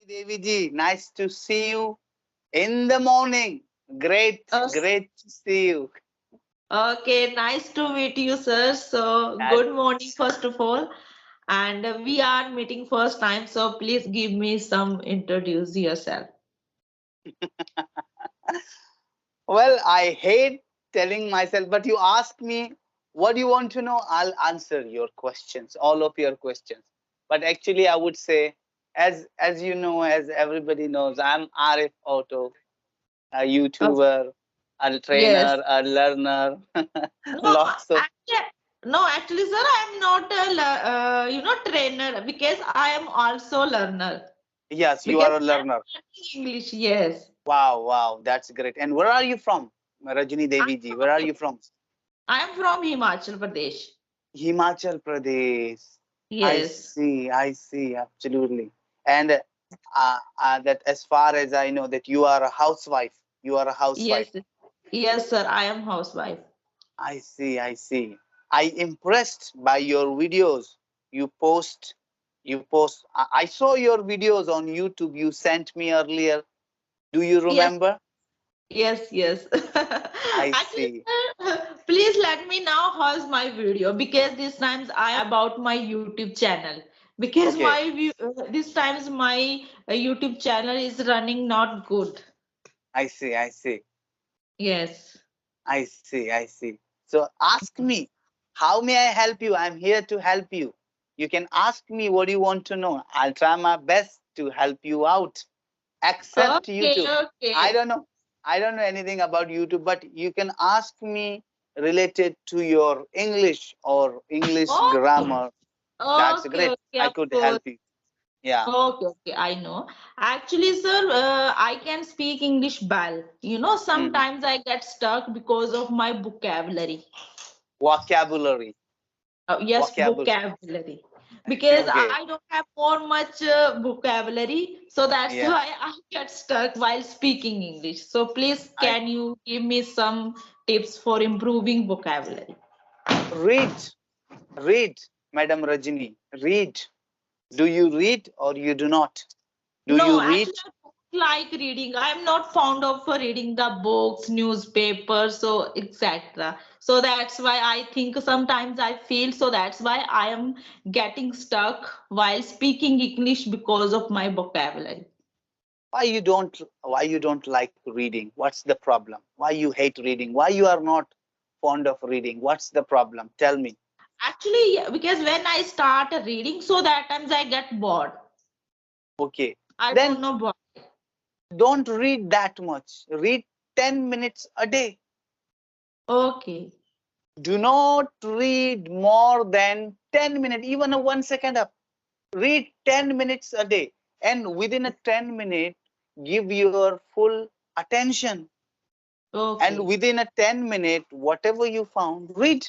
Devi ji, nice to see you in the morning. Great, Uh, great to see you. okay, nice to meet you, sir. So, That- good morning, first of all. And we are meeting first time, so please give me some introduce yourself. Well, I hate telling myself, but you ask me what do you want to know, I'll answer your questions, all of your questions. But actually, I would say, as you know, as everybody knows, I'm Arif Auto, a Uh, YouTuber, a yes. trainer, a learner, No, lots of. actually, sir, I am not trainer because I am also learner. Yes, you Because are a I am learner. learning English. Yes. Wow, wow, that's great. And where are you from, Rajini I'm Devi ji? Where are from, you from? I am from Himachal Pradesh. Himachal Pradesh. Yes. I see, absolutely. And that, as far as I know, that you are a housewife. You are a housewife. Yes. Yes, sir. I am housewife. I see, I see. I impressed by your videos. You post, you post. I saw your videos on YouTube. You sent me earlier. Do you Yes. remember? Yes. I Actually, see. sir, please let me know how's my video because these times I am about my YouTube channel because Okay. these times my YouTube channel is running not good. I see, I see. Yes. I see, I see. So ask me, how may I help you? I'm here to help you. You can ask me what you want to know. I'll try my best to help you out. Except Okay, YouTube. I okay. don't know. I don't know anything about YouTube, but you can ask me related to your English or English Okay. grammar. That's Okay, great. okay, I of could course. help you. Yeah. Okay, I know. Actually, sir, I can speak English well. Mhm. Sometimes I get stuck because of my vocabulary. Vocabulary. Yes, Vocabulary. vocabulary. Because Okay. I don't have more much vocabulary, so that's Yeah. why I get stuck while speaking English. So please, I can you give me some tips for improving vocabulary? read. Read, Madam Rajini. Read. Do you read or you do not? Do you No, read? actually, I don't like reading. I'm not fond of reading the books, newspapers, so etc. So that's why I think sometimes I feel so that's why I am getting stuck while speaking English because of my vocabulary. Why you don't like reading? What's the problem? Why you hate reading? Why you are not fond of reading? What's the problem? Tell me. Actually, yeah, because when I start reading, so that times I get bored. Okay. I don't Then know why. don't read that much. Read 10 minutes a day. Okay. Do not read more than 10 minutes, even a 1 second up. Read 10 minutes a day. And within a 10 minute, give your full attention. And Okay. within a 10 minute, whatever you found, read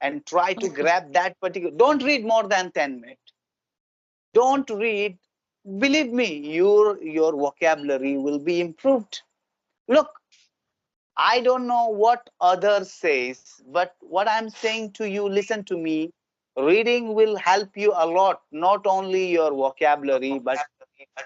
and try to Okay. grab that particular. Don't read more than 10 minutes. Don't read. Believe me, your vocabulary will be improved. Look, I don't know what others says, but what I'm saying to you, listen to me. Reading will help you a lot, not only your vocabulary, but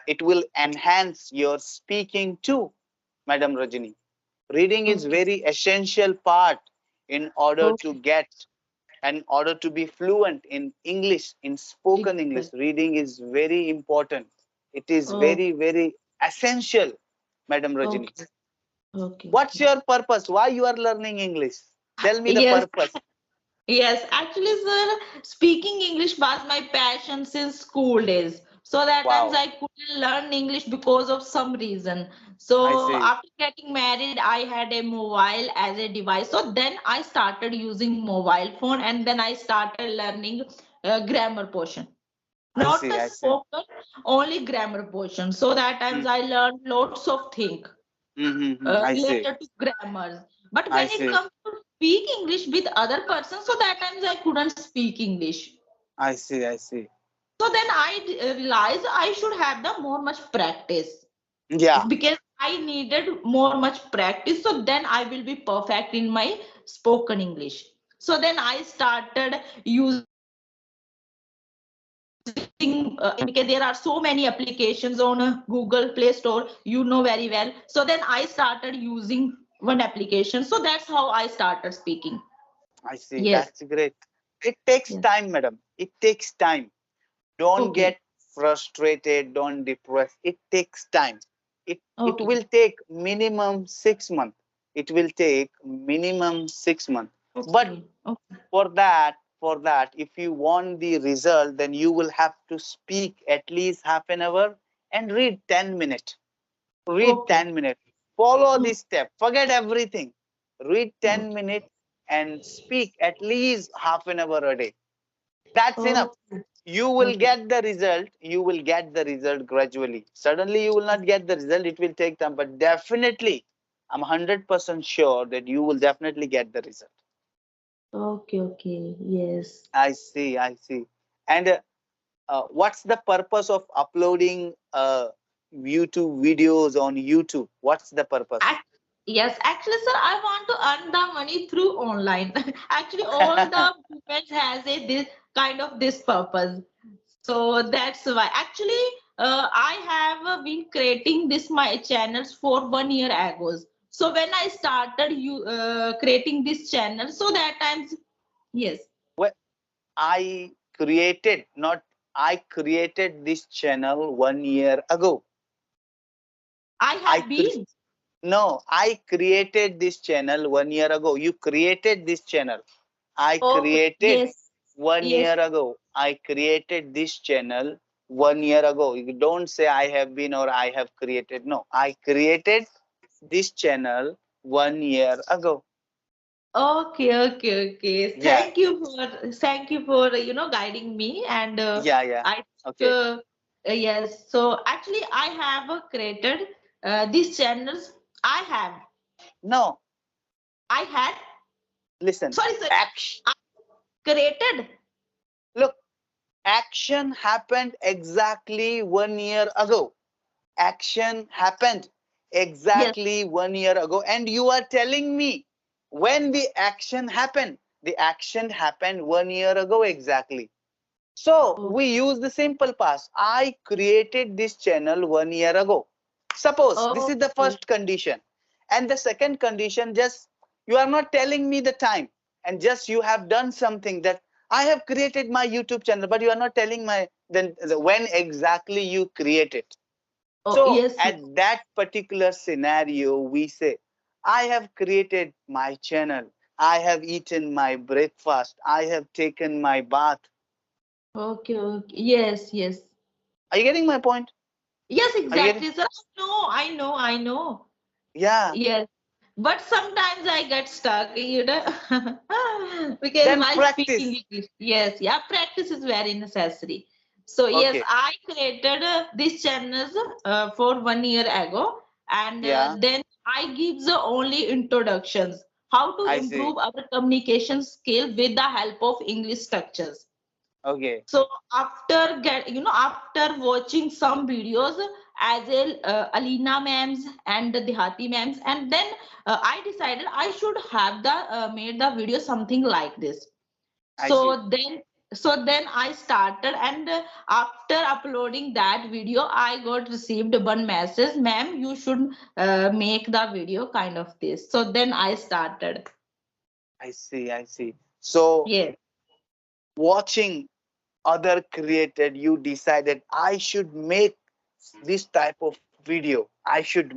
it will enhance your speaking too, Madam Rajini. Reading is Okay. very essential part in order to Okay. get, in order to be fluent in English, in spoken English. Exactly. Reading is very important. It is Oh, very, very essential, Madam Rajini. okay. Okay. What's Okay. your purpose? Why you are learning English? Tell me the Yes. purpose. Yes, actually, sir, speaking English was my passion since school days. So that times Wow, I couldn't learn English because of some reason. I So see. after getting married, I had a mobile as a device. So then I started using mobile phone and then I started learning grammar portion. I Not see. the I see. spoken, only grammar portion. So that times Mm, I learned lots of things I see. related to grammars. But I when it see. comes to speak English with other persons, so that times I couldn't speak English. I see. I see. So then I realized I should have the more much practice Yeah. because I needed more much practice. So then I will be perfect in my spoken English. So then I started using because there are so many applications on Google Play Store, you know very well. So then I started using one application. So that's how I started speaking. I see. Yes. That's great. It takes Yes. time, madam. It takes time. Don't Okay. get frustrated. Don't depress. It takes time. It Okay. will take minimum 6 months. It will take minimum 6 months. But Okay. Okay. for that, if you want the result, then you will have to speak at least half an hour and read 10 minutes. Read Okay. 10 minutes. Follow Okay. this step. Forget everything. Read 10 Okay. minutes and speak at least half an hour a day. That's enough. Okay. You will Okay. get the result. You will get the result gradually. Suddenly, you will not get the result. It will take time, but definitely, I'm 100% sure that you will definitely get the result. Okay. Okay. Yes. I see. I see. And what's the purpose of uploading YouTube videos on YouTube? What's the purpose? Ac- Yes, actually, sir, I want to earn the money through online. Actually, all the movements has a this kind of this purpose. So that's why. Actually, I have been creating this my channels for 1 year ago. So when I started you creating this channel, so that times yes, Well, I created, not I created this channel 1 year ago. I I have cre- been. no, I created this channel 1 year ago. You created this channel. I Okay, created yes, one yes. year ago. I created this channel 1 year ago. You don't say I have been or I have created. No, I created this channel 1 year ago. Okay, okay, okay. Yeah, Thank you for guiding me. And yeah, yeah. I Okay. yes. So actually, I have created these channels. I have, No, I had. listen. Sorry, sir. Action. I created. Look, action happened exactly 1 year ago. Action happened Yes. exactly 1 year ago, and you are telling me when the action happened 1 year ago exactly. So Oh, we use the simple past. I created this channel 1 year ago. Suppose this is the okay. first condition. And the second condition, just you are not telling me the time, and just you have done something that I have created my YouTube channel, but you are not telling my then when exactly you create it. Oh, So yes, at yes. that particular scenario, we say, I have created my channel. I have eaten my breakfast. I have taken my bath. Okay, okay. Yes, yes. Are you getting my point? Yes, Are you getting? exactly, sir. I know. Yeah. Yes, but sometimes I get stuck, because Then while speaking practice. English, yes, yeah, practice is very necessary. So yes, Okay. I created these channels for 1 year ago, and Yeah. then I give the only introductions, how to I see. improve our communication skill with the help of English structures. Okay. So after watching some videos as Alina ma'ams and the Dehati ma'ams, and then I decided I should have the made the video something like this. I see. So then I started, and after uploading that video, I got received one message, ma'am, you should make the video kind of this. So then I started. I see. I see. So Yes. watching other created, you decided I should make this type of video. I should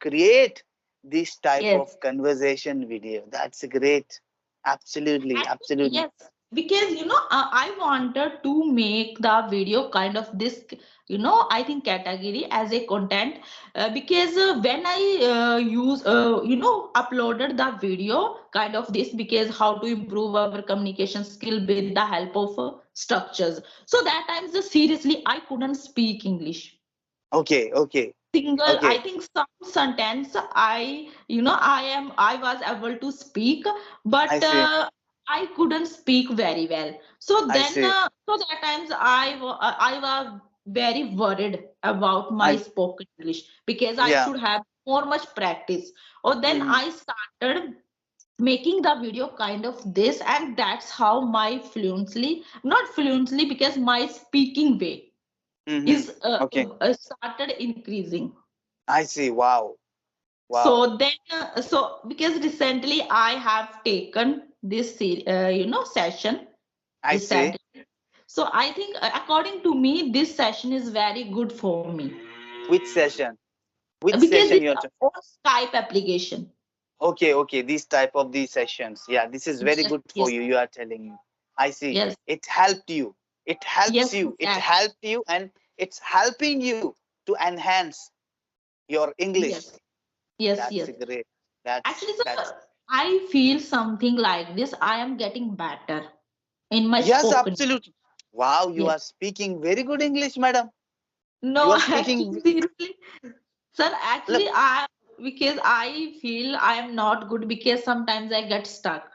create this type Yes. of conversation video. That's great. Absolutely. Absolutely. Yes, because I wanted to make the video kind of this, I think category as a content, because when I uploaded the video kind of this, because how to improve our communication skill with the help of structures. So that times seriously I couldn't speak English Okay. Okay. single. I Okay. think some sentence I was able to speak, I but see. I couldn't speak very well. So I then see. so that times I was very worried about my I spoken English, because I yeah. should have more much practice. Or then Hmm. I started making the video kind of this, and that's how my fluently, not fluently, because my speaking way Mm-hmm. is Okay. started increasing. I see. Wow. Wow. So then, so because recently I have taken this, session I see. recently. So I think, according to me, this session is very good for me Which session? Which because session it's you're on Skype application. okay, okay. These type of these sessions. Yeah, this is very Yes, good for yes, you. You are telling me. I see. yes, It helped you. It helps yes, you. It exactly. helped you and it's helping you to enhance your English. Yes, yes, That's yes. great. That's Actually, sir, that's I feel something like this. I am getting better in my yes, spoken. absolutely. Wow, you Yes. are speaking very good English, madam. You No, are actually, speaking seriously, sir, look, actually, I, because I feel I am not good because sometimes I get stuck.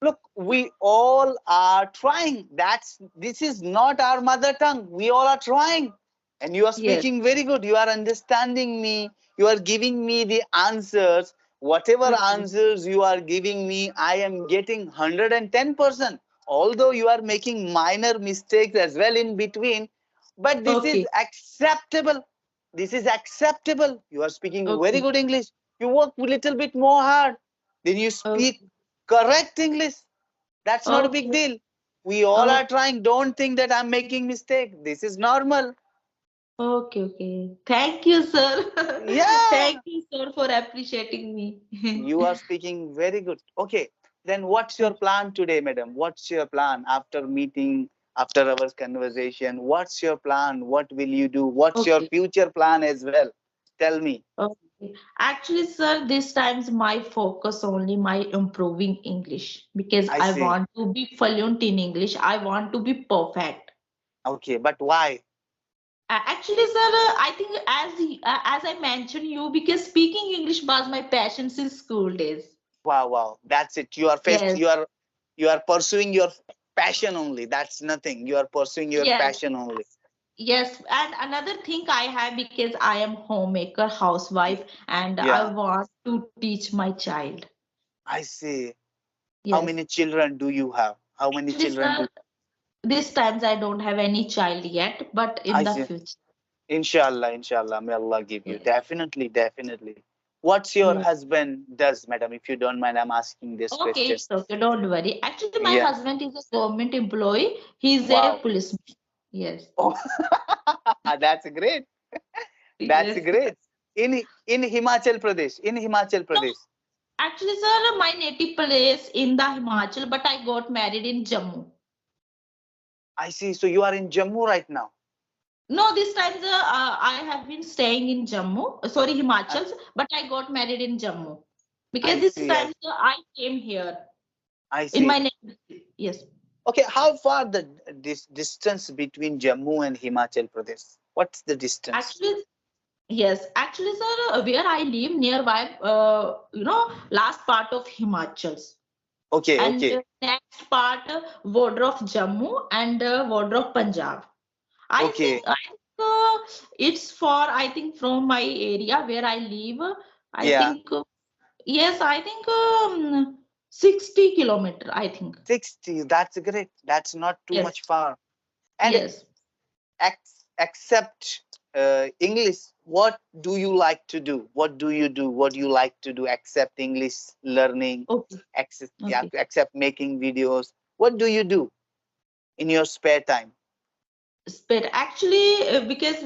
look, we all are trying. That's this is not our mother tongue. We all are trying. And you are Yes. speaking very good. You are understanding me. You are giving me the answers. Whatever Okay. answers you are giving me, I am getting 110%. Although you are making minor mistakes as well in between, but this is Okay. acceptable. This is acceptable. You are speaking very Okay. good English. You work a little bit more hard. Then you speak Okay. correct English. That's not a big Okay. deal. We all are Okay. trying. Don't think that I'm making mistake. This is normal. Okay. Okay. Thank you, sir. Yeah, Thank you, sir, for appreciating me. you are speaking very good. Okay, then what's your plan today, madam? What's your plan after meeting, after our conversation? What's your plan? What will you do? What's your Okay. future plan as well? Tell me. Okay. Actually, sir, this time's my focus only my improving English because I I see. want to be fluent in English. I want to be perfect. Okay, but why? Actually, sir, I think as I mentioned you, because speaking English was my passion since school days. Wow, wow. That's it. You are faced, Yes, you are pursuing your passion only. That's nothing. You are pursuing your yes, passion only. yes. And another thing I have, because I am homemaker, housewife, and I Yeah, want to teach my child. I see. How Yes. many children do you have? How many Actually, children sir, do these times I don't have any child yet, but in I the see? future. Inshallah, inshallah. May Allah give you. Yes. Definitely, definitely. What's your Yes. husband does, madam? If you don't mind, I'm asking this Okay, question. it's okay. Don't worry. Actually, my Yeah. husband is a government employee. He's a Wow. policeman. Yes. Oh, that's great. That's Yes. great. In Himachal Pradesh. In Himachal No, Pradesh. actually, sir, my native place in the Himachal, but I got married in Jammu. I see. So you are in Jammu right now. No, this time I have been staying in Jammu, sorry, I, Himachal, but I got married in Jammu because I this see. time I came here I in my see. native. Yes. Okay, how far the this distance between Jammu and Himachal Pradesh? What's the distance? Actually, yes. Actually, sir, where I live nearby, last part of Himachal, Okay, and okay, next part, border of Jammu and border of Punjab. okay. I think it's far. I think from my area where I live. I Yeah, think yes. I think 60 kilometer. I think 60. That's great. That's not too yes, much far. And yes. accept English. What do you like to do? What do you do? What do you like to do? Accept English learning. Okay, Accept, yeah, okay. accept making videos. What do you do in your spare time? But actually, because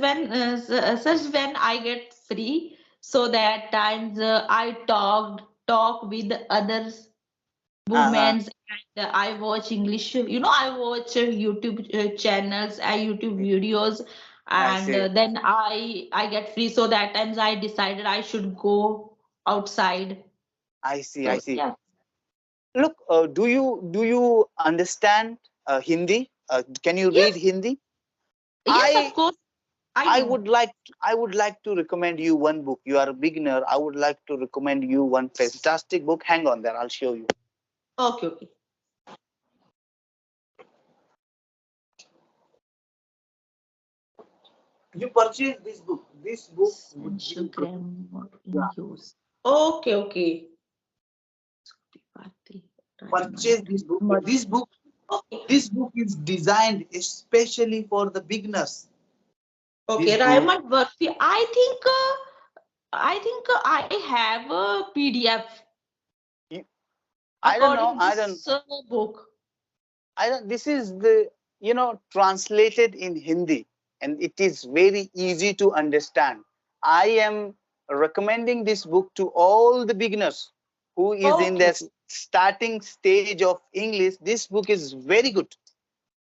such when I get free, so that times I talk with others Uh-huh. women, and I watch English. I watch YouTube channels, YouTube videos, I and see. then I get free. So that times I decided I should go outside. I see. I So see. yeah, Look, do you understand Hindi? Can you read yes, Hindi? yes, of I course I I know. would like I would like to recommend you one book. You are a beginner. I would like to recommend you one fantastic book. Hang on there. I'll show you. Okay, okay. You purchase this book. This book would Essential be grammar in yeah. use. Okay, okay. Purchase this book. Okay. This book is designed especially for the beginners. This Okay, book, Raymond Murphy. I think I have a PDF you- I don't know. according this book. I don't. This is the translated in Hindi, and it is very easy to understand. I am recommending this book to all the beginners who is in Okay, the okay, starting stage of English. This book is very good.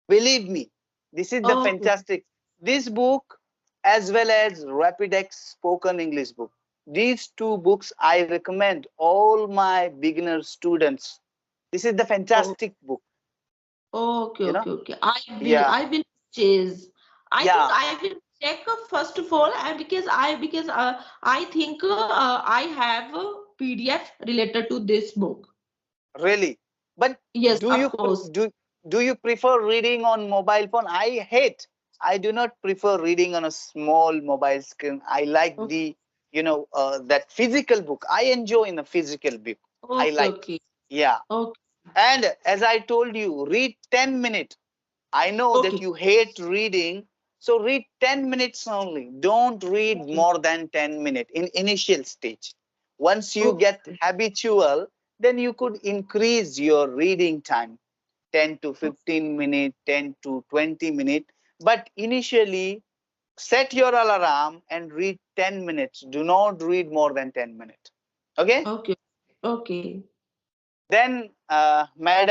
Believe me, this is the okay, fantastic. This book, as well as Rapidex Spoken English book. These two books I recommend all my beginner students. This is the oh, fantastic book. okay, You know, okay, okay. yeah, I will chase. I think yeah, I will check first of all, and because I think I have a PDF related to this book. really. But Yes, do of you course. do you prefer reading on mobile phone? I hate. I do not prefer reading on a small mobile screen. I like Okay, the that physical book. I enjoy in a physical book. I okay, like. okay, Yeah. okay, And as I told you, read 10 minutes. I know that okay, you hate reading, so read 10 minutes only. Don't read okay, more than 10 minutes in initial stage. Once you get okay, habitual, then you could increase your reading time 10 to 15 minutes, 10 to 20 minutes. But initially, set your alarm and read 10 minutes. Do not read more than 10 minutes. Okay? okay, okay. Then, madam.